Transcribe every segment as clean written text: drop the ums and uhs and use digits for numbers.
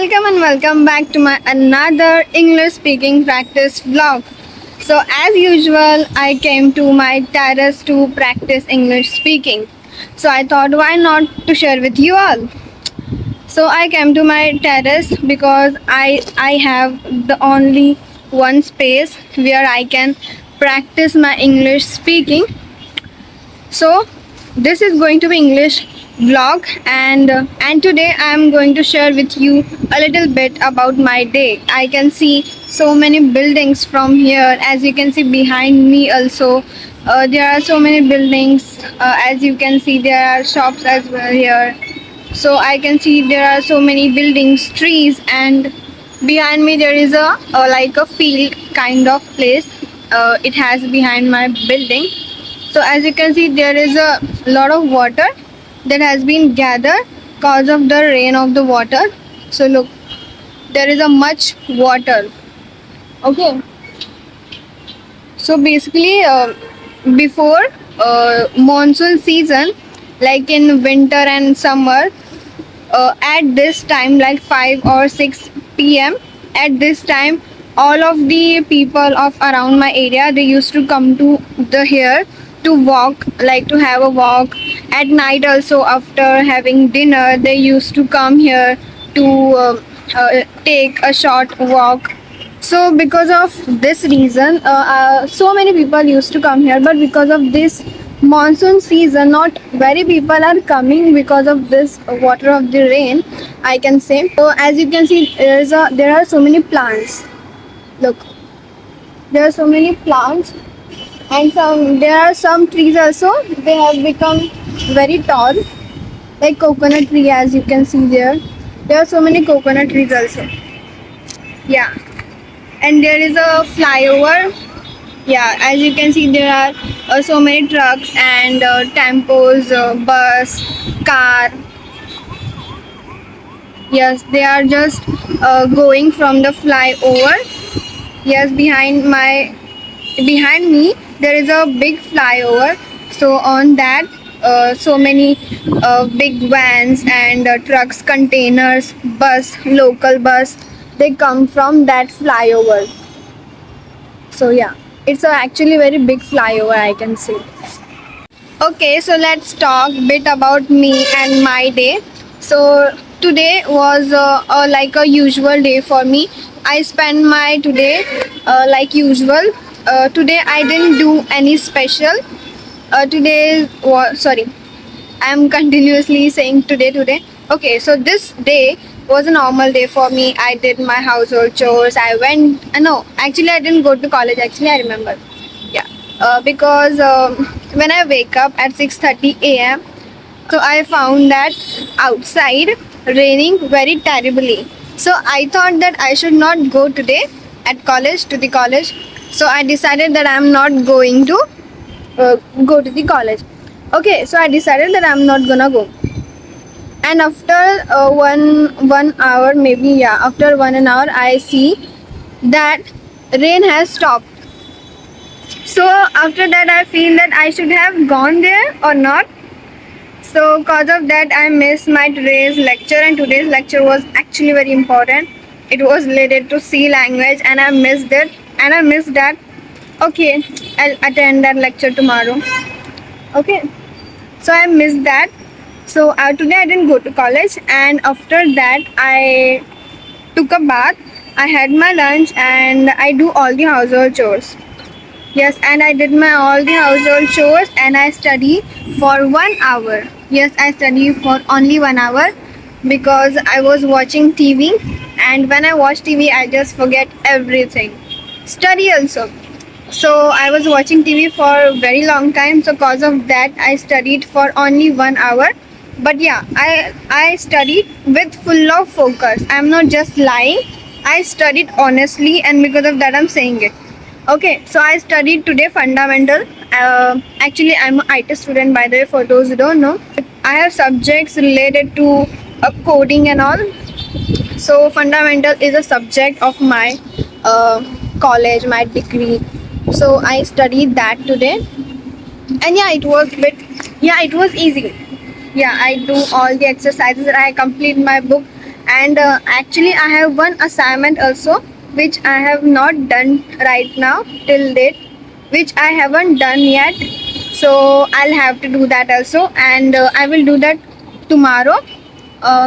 Welcome and welcome back to my another English speaking practice vlog. So as usual, I came to my terrace to practice English speaking. So I thought why not to share with you all. So I came to my terrace because I have the only one space where I can practice my English speaking. So this is going to be English vlog and today I am going to share with you a little bit about my day. I can see so many buildings from here. As you can see behind me also, there are so many buildings. As you can see, there are shops as well here. So I can see there are so many buildings, trees, and behind me there is a like a field kind of place. It has behind my building. So as you can see, there is a lot of water that has been gathered cause of the rain of the water. So look, there is a much water. Okay. So basically, before monsoon season, like in winter and summer, at this time, like 5 or 6 p.m., at this time, all of the people of around my area, they used to come to the here to walk, like to have a walk. At night also, after having dinner, they used to come here to take a short walk. So because of this reason, so many people used to come here, but because of this monsoon season, not very people are coming because of this water of the rain, I can say. So as you can see, there are so many plants. Look, there are so many plants, and there are some trees also. They have become very tall, like coconut tree. As you can see there are so many coconut trees also. Yeah, and there is a flyover. Yeah, as you can see, there are so many trucks and tempos, bus, car. Yes, they are just going from the flyover. Yes, behind me there is a big flyover. So on that, so many big vans and trucks, containers, bus, local bus, they come from that flyover. So yeah, it's a actually very big flyover, I can say. Okay, so let's talk bit about me and my day. So today was like a usual day for me. I spent my today like usual. Today I didn't do any special. Today was sorry. I'm continuously saying today. Okay, so this day was a normal day for me. I did my household chores. I went. No, actually, I didn't go to college. Actually, I remember. Yeah, because when I wake up at 6:30 a.m., so I found that outside raining very terribly. So I thought that I should not go today at college to the college. So I decided that I'm not going to go to the college. Okay, so I decided that I'm not gonna go. And after one hour, maybe yeah, after 1 hour, I see that rain has stopped. So after that, I feel that I should have gone there or not. So cause of that, I missed my today's lecture, and today's lecture was actually very important. It was related to C language, and I missed it, and I missed that. Okay, I'll attend that lecture tomorrow. Okay, so I missed that. So today I didn't go to college, and after that I took a bath. I had my lunch, and I do all the household chores. Yes, and I did my all the household chores, and I study for 1 hour. Yes, I study for only 1 hour because I was watching TV, and when I watch TV, I just forget everything. Study also. So I was watching TV for a very long time. So cause of that, I studied for only 1 hour. But yeah, I studied with full of focus. I'm not just lying. I studied honestly, and because of that, I'm saying it. Okay, so I studied today fundamental. Actually, I'm an IT student, by the way, for those who don't know. I have subjects related to coding and all. So fundamental is a subject of my college, my degree. So I studied that today, and yeah, it was easy. Yeah, I do all the exercises. I complete my book And actually I have one assignment also which I have not done right now till date, which I haven't done yet. So I'll have to do that also, and I will do that tomorrow,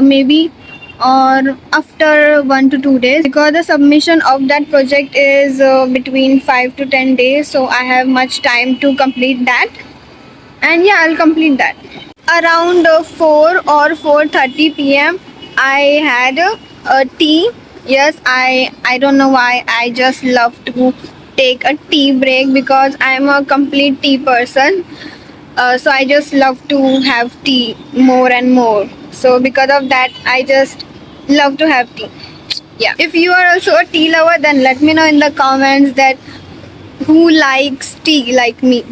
maybe, or after 1 to 2 days, because the submission of that project is between 5 to 10 days. So I have much time to complete that, and yeah, I'll complete that. Around 4 or 4:30 p.m. I had a tea. Yes, I don't know why I just love to take a tea break, because I'm a complete tea person. So I just love to have tea more and more. So because of that, I just love to have tea. Yeah. If you are also a tea lover, then let me know in the comments that who likes tea like me.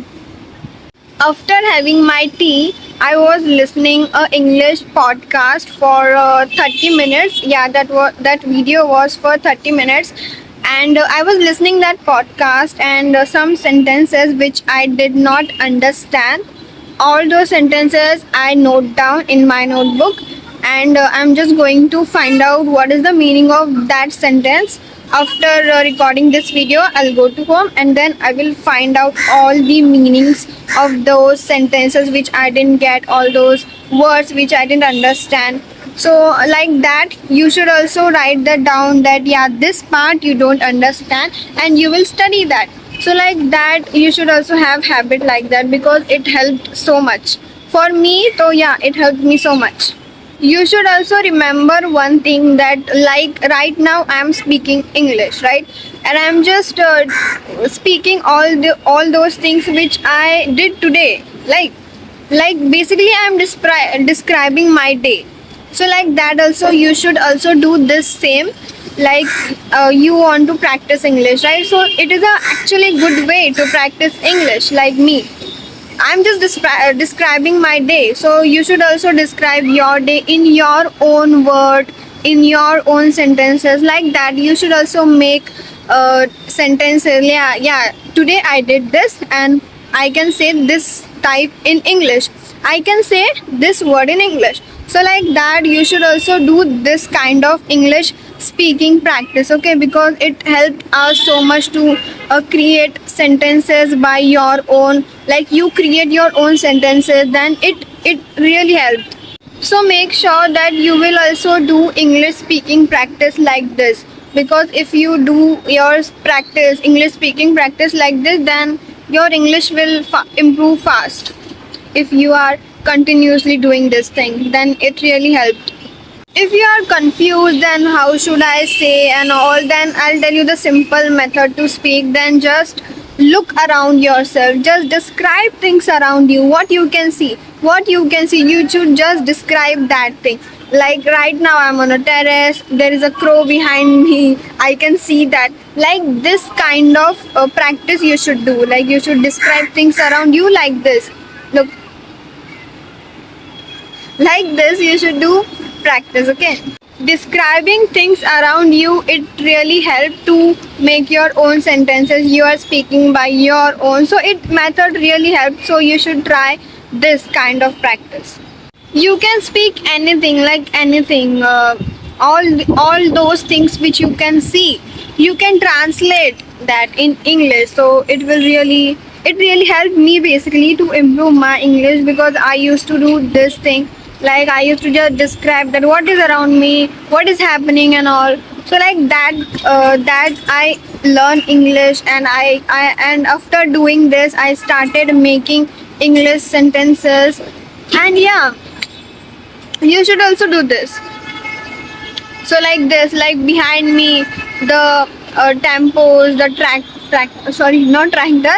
After having my tea, I was listening a English podcast for 30 minutes. Yeah, that video was for 30 minutes, and I was listening that podcast, and some sentences which I did not understand. All those sentences I note down in my notebook, and I'm just going to find out what is the meaning of that sentence. After recording this video, I'll go to home, and then I will find out all the meanings of those sentences which I didn't get, all those words which I didn't understand. So like that, you should also write that down, that yeah, this part you don't understand, and you will study that. So like that, you should also have habit like that, because it helped so much for me. So yeah, it helped me so much. You should also remember one thing, that like right now I'm speaking English, right, and I'm just speaking all those things which I did today, like basically I'm describing my day. So like that also, you should also do this same. Like you want to practice English, right? So it is a actually good way to practice English. Like me, I'm just describing my day. So you should also describe your day in your own word, in your own sentences. Like that, you should also make sentences. Yeah. Today I did this, and I can say this type in English. I can say this word in English. So like that, you should also do this kind of English speaking practice, okay? Because it helped us so much to create sentences by your own. Like you create your own sentences, then it really helped. So make sure that you will also do English speaking practice like this, because if you do your practice English speaking practice like this, then your English will improve fast. If you are continuously doing this thing, then it really helped. If you are confused, then how should I say and all, then I'll tell you the simple method to speak. Then just look around yourself, just describe things around you, what you can see. You should just describe that thing. Like right now I'm on a terrace, there is a crow behind me, I can see that. Like this kind of practice you should do. Like you should describe things around you like this. Look, like this you should do practice, okay? Describing things around you, it really helps to make your own sentences. You are speaking by your own, so it method really helps. So you should try this kind of practice. You can speak anything, like anything, all those things which you can see, you can translate that in English. So it really helped me basically to improve my English, because I used to do this thing. Like I used to just describe that what is around me, what is happening and all. So like that I learn English, and and after doing this, I started making English sentences. And yeah, you should also do this. So like this, like behind me, the tempos, the track sorry, not tractor,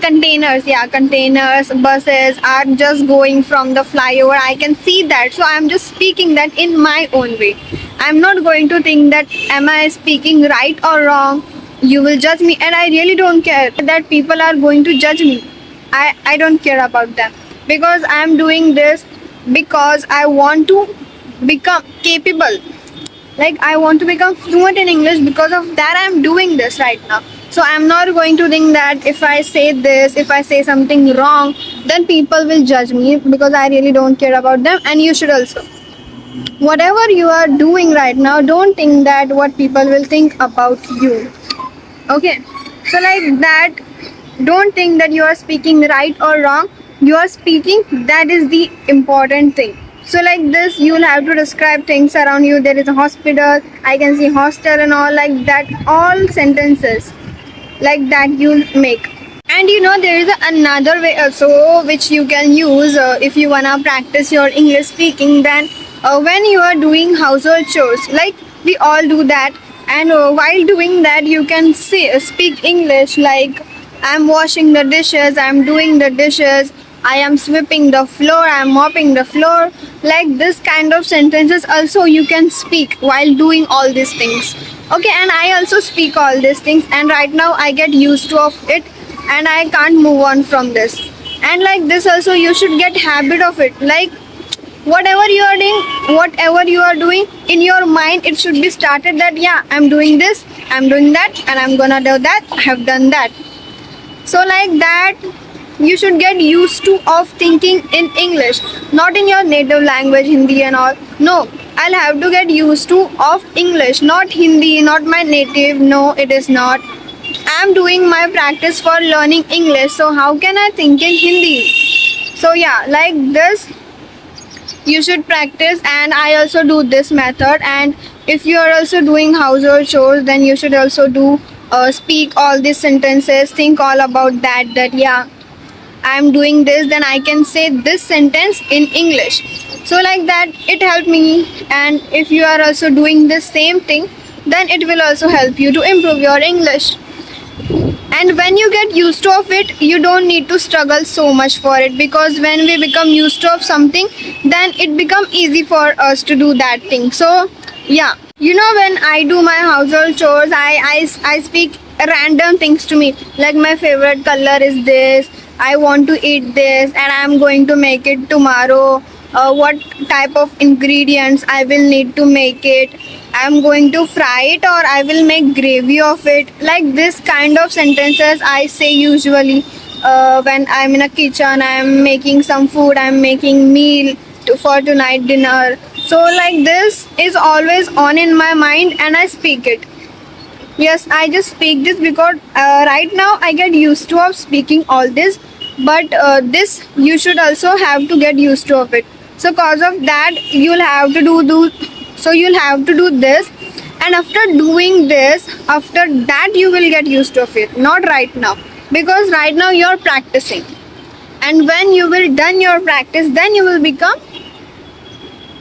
containers, yeah, containers, buses are just going from the flyover, I can see that. So I'm just speaking that in my own way. I'm not going to think that am I speaking right or wrong. You will judge me, and I really don't care that people are going to judge me. I don't care about them, because I'm doing this because I want to become capable. Like I want to become fluent in English. Because of that, I'm doing this right now. So I'm not going to think that if I say this, if I say something wrong, then people will judge me, because I really don't care about them, and you should also. whatever you are doing right now, don't think that what people will think about you. Okay, so like that, don't think that you are speaking right or wrong. You are speaking, that is the important thing. So like this, you'll have to describe things around you. There is a hospital, I can see hostel and all, like that, all sentences like that you'll make. And you know, there is another way also which you can use if you wanna practice your English speaking. Then when you are doing household chores, like we all do that, and while doing that, you can speak English. Like, I'm washing the dishes, I'm doing the dishes, I am sweeping the floor, I'm mopping the floor. Like this kind of sentences also you can speak while doing all these things. Okay, and I also speak all these things, and right now I get used to of it, and I can't move on from this. And like this also, you should get habit of it. Like whatever you are doing in your mind, it should be started that yeah, I'm doing this, I'm doing that, and I'm gonna do that, I have done that. So like that, you should get used to of thinking in English, not in your native language Hindi and all. No, I'll have to get used to of English, not Hindi, not my native. No, it is not. I'm doing my practice for learning English, so how can I think in Hindi? So yeah, like this, you should practice. And I also do this method. And if you are also doing household chores, then you should also do speak all these sentences, think all about that, that yeah, I'm doing this, then I can say this sentence in English. So like that, it helped me. And if you are also doing the same thing, then it will also help you to improve your English. And when you get used to of it, you don't need to struggle so much for it, because when we become used to of something, then it become easy for us to do that thing. So yeah, you know, when I do my household chores, I speak random things to me, like my favorite color is this, I want to eat this, and I'm going to make it tomorrow. What type of ingredients I will need to make it, I'm going to fry it, or I will make gravy of it. Like this kind of sentences I say usually when I'm in a kitchen, I'm making some food, I'm making meal for tonight dinner. So like this is always on in my mind, and I speak it. Yes, I just speak this because right now I get used to of speaking all this, but this you should also have to get used to of it. So cause of that, you'll have to do so you'll have to do this, and after doing this, after that you will get used to of it. Not right now, because right now you're practicing, and when you will done your practice, then you will become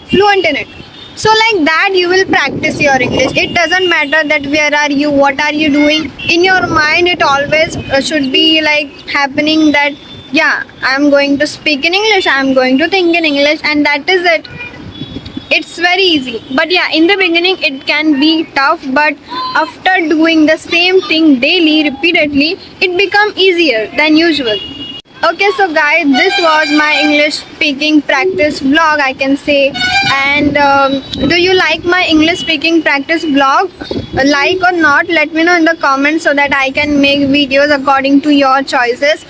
fluent in it. So like that, you will practice your English. It doesn't matter that where are you, what are you doing. In your mind, it always should be like happening that yeah, I'm going to speak in English, I'm going to think in English, and that is it. It's very easy. But yeah, in the beginning it can be tough, but after doing the same thing daily, repeatedly, it become easier than usual. Okay, so guys, this was my English speaking practice vlog, I can say. And do you like my English speaking practice vlog? Like or not, let me know in the comments so that I can make videos according to your choices.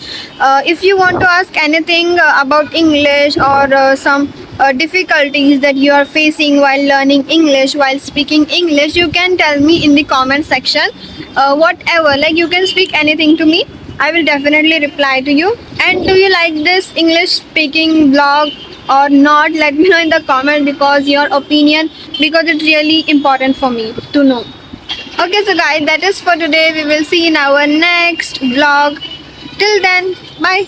If you want to ask anything about English, or some difficulties that you are facing while learning English, while speaking English, you can tell me in the comment section. Whatever, like you can speak anything to me, I will definitely reply to you. And do you like this English speaking vlog or not? Let me know in the comment, because your opinion, because it's really important for me to know. Okay, so guys, that is for today. We will see in our next vlog. Till then, bye.